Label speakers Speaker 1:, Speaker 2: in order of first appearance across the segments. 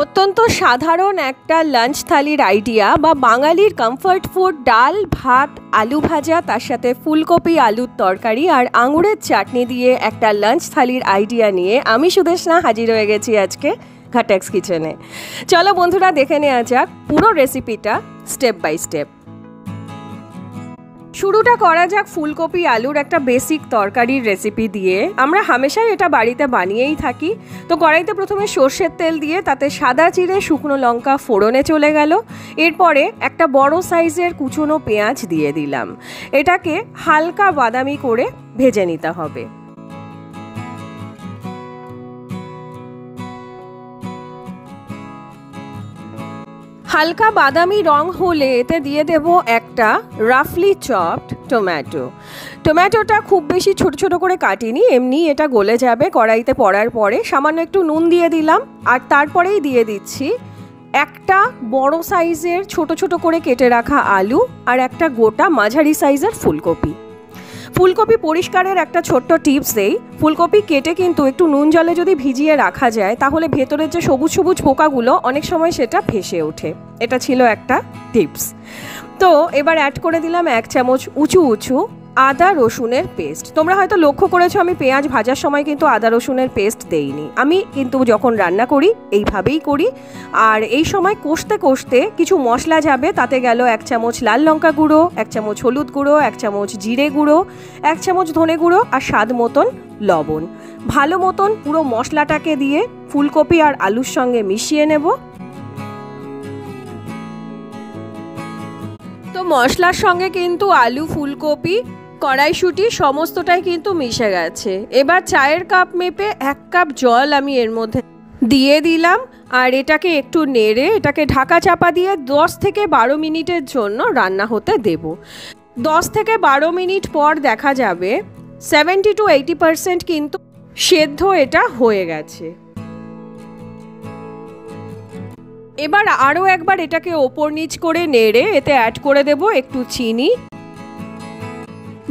Speaker 1: অত্যন্ত সাধারণ একটা লাঞ্চ থালির আইডিয়া বা বাঙালির কমফর্ট ফুড ডাল ভাত আলু ভাজা তার সাথে ফুলকপি আলুর তরকারি আর আঙুরের চাটনি দিয়ে একটা লাঞ্চ থালির আইডিয়া নিয়ে আমি সুদেশনা হাজির হয়ে গেছি আজকে ঘাটেক্স কিচেনে। চলো বন্ধুরা দেখে নেওয়া যাক পুরো রেসিপিটা স্টেপ বাই স্টেপ। শুরুটা করা যাক ফুলকপি আলুর একটা বেসিক তরকারির রেসিপি দিয়ে। আমরা হামেশাই এটা বাড়িতে বানিয়েই থাকি। তো কড়াইতে প্রথমে সর্ষের তেল দিয়ে তাতে সাদা জিরে শুকনো লঙ্কা ফোড়নে চলে গেল। এরপরে একটা বড় সাইজের কুচনো পেঁয়াজ দিয়ে দিলাম। এটাকে হালকা বাদামি করে ভেজে নিতে হবে। হালকা বাদামি রং হলে এতে দিয়ে দেব একটা রাফলি চপড টমেটোটা খুব বেশি ছোট ছোট করে কাটিনি, এমনি এটা গলে যাবে কড়াইতে পড়ার পরে। সামান্য একটু নুন দিয়ে দিলাম আর তারপরেই দিয়ে দিচ্ছি একটা বড় সাইজের ছোট ছোট করে কেটে রাখা আলু আর একটা গোটা মাঝারি সাইজের ফুলকপি। ফুলকপি পরিষ্কারের একটা ছোট্ট টিপস দেই, ফুলকপি কেটে কিন্তু একটু নুন জলে যদি ভিজিয়ে রাখা যায় তাহলে ভেতরের যে সবুজ সবুজ পোকাগুলো অনেক সময় সেটা ভেসে ওঠে। এটা ছিল একটা টিপস। তো এবার অ্যাড করে দিলাম 1 চামচ উঁচু আদা রসুনের পেস্ট। তোমরা হয়তো লক্ষ্য করেছো আমি পেঁয়াজ ভাজার সময় কিন্তু আদা রসুনের পেস্ট দেইনি, আমি কিন্তু যখন রান্না করি এইভাবেই করি। আর এই সময় কষতে কষতে কিছু মশলা যাবে, তাতে গেল 1 চামচ লাল লঙ্কা গুঁড়ো, 1 চামচ হলুদ গুঁড়ো, 1 চামচ জিরে গুঁড়ো, 1 চামচ ধনে গুঁড়ো আর স্বাদ মতন লবণ। ভালো মতন পুরো মশলাটাকে দিয়ে ফুলকপি আর আলুর সঙ্গে মিশিয়ে নেব। তো মশলার সঙ্গে কিন্তু আলু ফুলকপি কড়াইশুঁটি সমস্তটাই কিন্তু মিশে গেছে। এবার চায়ের কাপ মেপে 1 কাপ জল আমি এর মধ্যে দিয়ে দিলাম আর এটাকে একটু নেড়ে এটাকে ঢাকা চাপা দিয়ে 10 থেকে 12 মিনিটের জন্য রান্না হতে দেব। 10 থেকে 12 মিনিট পর দেখা যাবে 70 to 80% কিন্তু সেদ্ধ এটা হয়ে গেছে। এবার আরও একবার এটাকে ওপর নিচ করে নেড়ে এতে অ্যাড করে দেব একটু চিনি।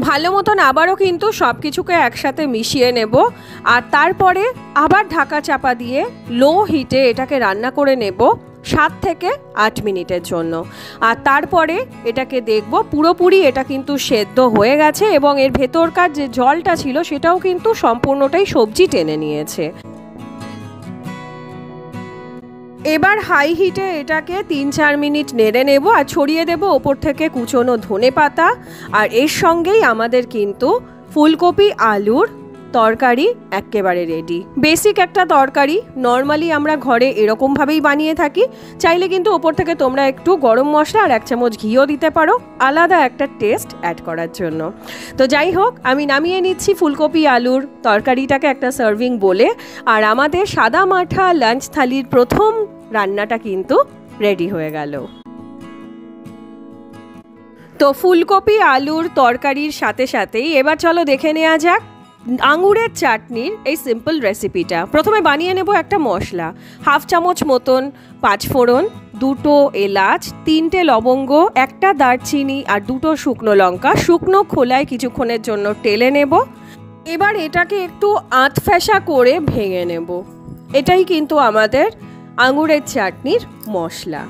Speaker 1: ভালো মতন আবারও কিন্তু সব কিছুকে একসাথে মিশিয়ে নেব আর তারপরে আবার ঢাকা চাপা দিয়ে লো হিটে এটাকে রান্না করে নেব 7 থেকে 8 মিনিটের জন্য। আর তারপরে এটাকে দেখব পুরোপুরি এটা কিন্তু সেদ্ধ হয়ে গেছে এবং এর ভেতরকার যে জলটা ছিল সেটাও কিন্তু সম্পূর্ণটাই সবজি টেনে নিয়েছে। এবার হাই হিটে এটাকে 3-4 মিনিট নেড়ে নেব আর ছড়িয়ে দেব ওপর থেকে কুচনো ধনেপাতা। আর এর সঙ্গেই আমাদের কিন্তু ফুলকপি আলুর তরকারি একেবারে রেডি। বেসিক একটা তরকারি, নর্মালি আমরা ঘরে এরকমভাবেই বানিয়ে থাকি। চাইলে কিন্তু ওপর থেকে তোমরা একটু গরম মশলা আর 1 চামচ ঘিও দিতে পারো আলাদা একটা টেস্ট অ্যাড করার জন্য। তো যাই হোক, আমি নামিয়ে নিচ্ছি ফুলকপি আলুর তরকারিটাকে একটা সার্ভিং বলে। আর আমাদের সাদা মাঠা লাঞ্চ থালির প্রথম রান্নাটা কিন্তু রেডি হয়ে গেল। তো ফুলকপি আলুর তরকারির সাথে সাথেই এবার চলো দেখে নেওয়া যাক আঙুরের চাটনির এই সিম্পল রেসিপিটা। প্রথমে বানিয়ে নেব একটা মশলা, 1/2 চামচ মতন 5 ফোড়ন, 2টো এলাচ, 3টে লবঙ্গ, 1টা দারচিনি আর 2টো শুকনো লঙ্কা শুকনো খোলায় কিছুক্ষণের জন্য টেলে নেব। এবার এটাকে একটু আঁত ফেঁসা করে ভেঙে নেব। এটাই কিন্তু আমাদের আঙুরের চাটনির মশলা।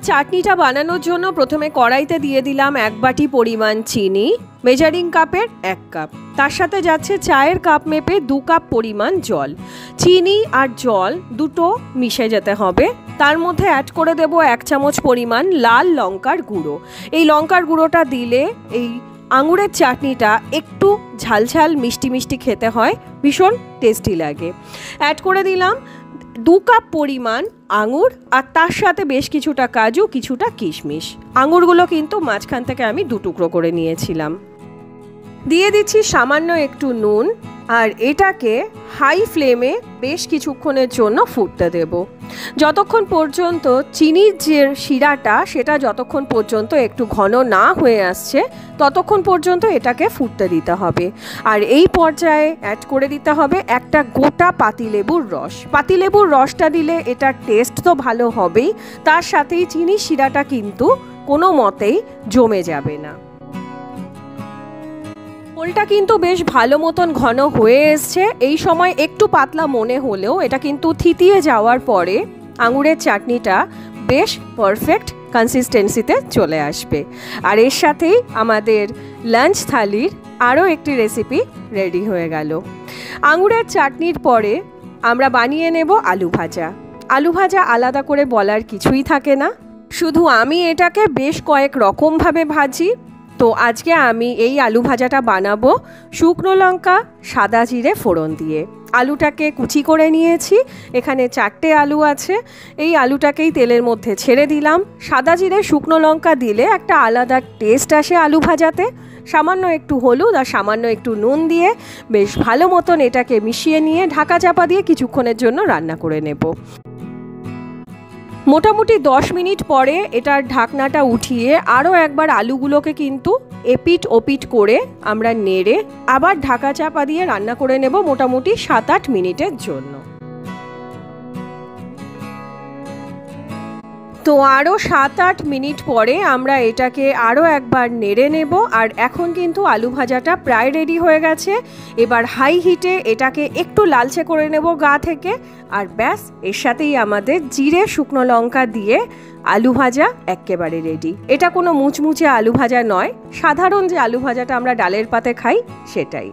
Speaker 1: চাটনিটা বানানোর জন্য প্রথমে কড়াইতে দিয়ে দিলাম 1 বাটি পরিমাণ চিনি, মেজারিং কাপের 1 কাপ। তার সাথে যাচ্ছে চায়ের কাপ মেপে 2 কাপ পরিমাণ জল। চিনি আর জল দুটো মিশে যেতে হবে। তার মধ্যে অ্যাড করে দেব 1 চামচ পরিমাণ লাল লঙ্কার গুঁড়ো। এই লঙ্কার গুঁড়োটা দিলে এই আঙুরের চাটনিটা একটু ঝালঝাল মিষ্টি মিষ্টি খেতে হয়, ভীষণ টেস্টি লাগে। অ্যাড করে দিলাম 2 কাপ পরিমাণ আঙুর আর তার সাথে বেশ কিছুটা কাজু, কিছুটা কিশমিশ। আঙুরগুলো কিন্তু মাঝখান থেকে আমি 2 টুকরো করে নিয়েছিলাম। দিয়ে দিচ্ছি সামান্য একটু নুন আর এটাকে হাই ফ্লেমে বেশ কিছুক্ষণের জন্য ফুটতে দেব, যতক্ষণ পর্যন্ত চিনির যে শিরাটা সেটা যতক্ষণ পর্যন্ত একটু ঘন না হয়ে আসছে ততক্ষণ পর্যন্ত এটাকে ফুটতে দিতে হবে। আর এই পর্যায়ে অ্যাড করে দিতে হবে একটা গোটা পাতিলেবুর রস। পাতিলেবুর রসটা দিলে এটার টেস্ট তো ভালো হবেই, তার সাথেই চিনির শিরাটা কিন্তু কোনো মতেই জমে যাবে না। ঝোলটা কিন্তু বেশ ভালো মতন ঘন হয়ে এসছে। এই সময় একটু পাতলা মনে হলেও এটা কিন্তু থিতিয়ে যাওয়ার পরে আঙুরের চাটনিটা বেশ পারফেক্ট কনসিস্টেন্সিতে চলে আসবে। আর এর সাথেই আমাদের লাঞ্চ থালির আরও একটি রেসিপি রেডি হয়ে গেল। আঙুরের চাটনির পরে আমরা বানিয়ে নেব আলু ভাজা। আলু ভাজা আলাদা করে বলার কিছুই থাকে না, শুধু আমি এটাকে বেশ কয়েক রকমভাবে ভাজি। তো আজকে আমি এই আলু ভাজাটা বানাবো শুকনো লঙ্কা সাদা জিরে ফোড়ন দিয়ে। আলুটাকে কুচি করে নিয়েছি, এখানে 4টে আলু আছে। এই আলুটাকেই তেলের মধ্যে ছেড়ে দিলাম। সাদা জিরে শুকনো লঙ্কা দিলে একটা আলাদা টেস্ট আসে আলু ভাজাতে। সামান্য একটু হলুদ আর সামান্য একটু নুন দিয়ে বেশ ভালো মতন এটাকে মিশিয়ে নিয়ে ঢাকা চাপা দিয়ে কিছুক্ষণের জন্য রান্না করে নেব। মোটামুটি 10 মিনিট পরে এটার ঢাকনাটা উঠিয়ে আরও একবার আলুগুলোকে কিন্তু এপিট ওপিট করে আমরা নেড়ে আবার ঢাকা চাপা দিয়ে রান্না করে নেব মোটামুটি 7-8 মিনিটের জন্য। তো আরও 7-8 মিনিট পরে আমরা এটাকে আরও একবার নেড়ে নেব। আর এখন কিন্তু আলু ভাজাটা প্রায় রেডি হয়ে গেছে। এবার হাই হিটে এটাকে একটু লালচে করে নেব গা থেকে। আর ব্যাস, এর সাথেই আমাদের জিরে শুকনো লঙ্কা দিয়ে আলু ভাজা একেবারে রেডি। এটা কোনো মুচমুচে আলু ভাজা নয়, সাধারণ যে আলু ভাজাটা আমরা ডালের পাতে খাই সেটাই।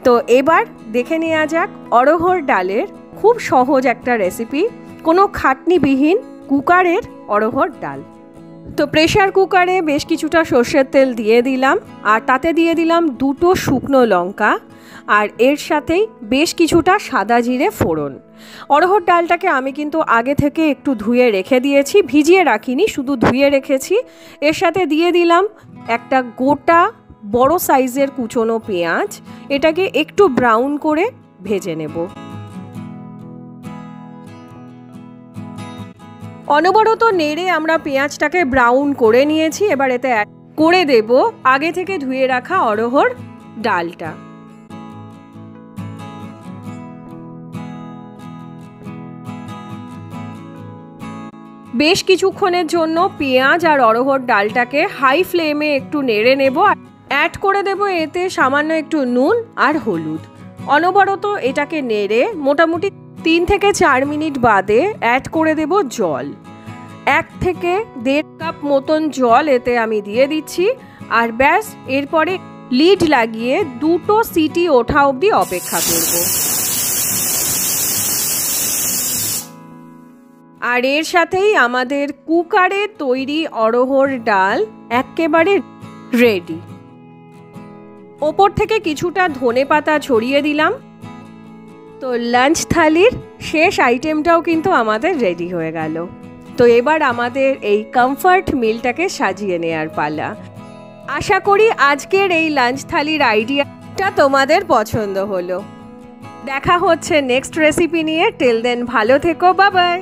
Speaker 1: তো এবার দেখে নেওয়া যাক অড়হর ডালের খুব সহজ একটা রেসিপি, কোনো খাটনিবিহীন কুকারের অড়হর ডাল। তো প্রেশার কুকারে বেশ কিছুটা সর্ষের তেল দিয়ে দিলাম, আর তাতে দিয়ে দিলাম 2টো শুকনো লঙ্কা, আর এর সাথেই বেশ কিছুটা সাদা জিরে ফোড়ন। অড়হর ডালটাকে আমি কিন্তু আগে থেকে একটু ধুয়ে রেখে দিয়েছি, ভিজিয়ে রাখিনি, শুধু ধুয়ে রেখেছি। এর সাথে দিয়ে দিলাম একটা গোটা বড় সাইজের কুচনো পেঁয়াজ। এটাকে একটু ব্রাউন করে ভেজে নেব। অনবরত নেড়ে আমরা পেঁয়াজটাকে ব্রাউন করে নিয়েছি। এবার এতে অ্যাড করে দেব আগে থেকে ধুয়ে রাখা অড়হর ডালটা। বেশ কিছুক্ষণের জন্য পেঁয়াজ আর অড়হর ডালটাকে হাই ফ্লেমে একটু নেড়ে নেব। অ্যাড করে দেব এতে সামান্য একটু নুন আর হলুদ। অনবরত এটাকে নেড়ে মোটামুটি 3 থেকে 4 মিনিট বাদে অ্যাড করে দেব জল। 1 থেকে 1.5 কাপ মতন জল এতে আমি দিয়ে দিচ্ছি। আর ব্যাস, এরপরে লিড লাগিয়ে 2টো সিটি ওঠা অবধি অপেক্ষা করব। আর এর সাথেই আমাদের কুকারে তৈরি অড়হর ডাল একেবারে রেডি। ওপর থেকে কিছুটা ধনেপাতা ছড়িয়ে দিলাম। তো লাঞ্চ থালির শেষ আইটেমটাও কিন্তু আমাদের রেডি হয়ে গেল। তো এবার আমাদের এই কমফর্ট মিলটাকে সাজিয়ে নেওয়ার পালা। আশা করি আজকের এই লাঞ্চ থালির আইডিয়াটা তোমাদের পছন্দ হলো। দেখা হচ্ছে নেক্সট রেসিপি নিয়ে। টিল দেন ভালো থেকো, বাই বাই।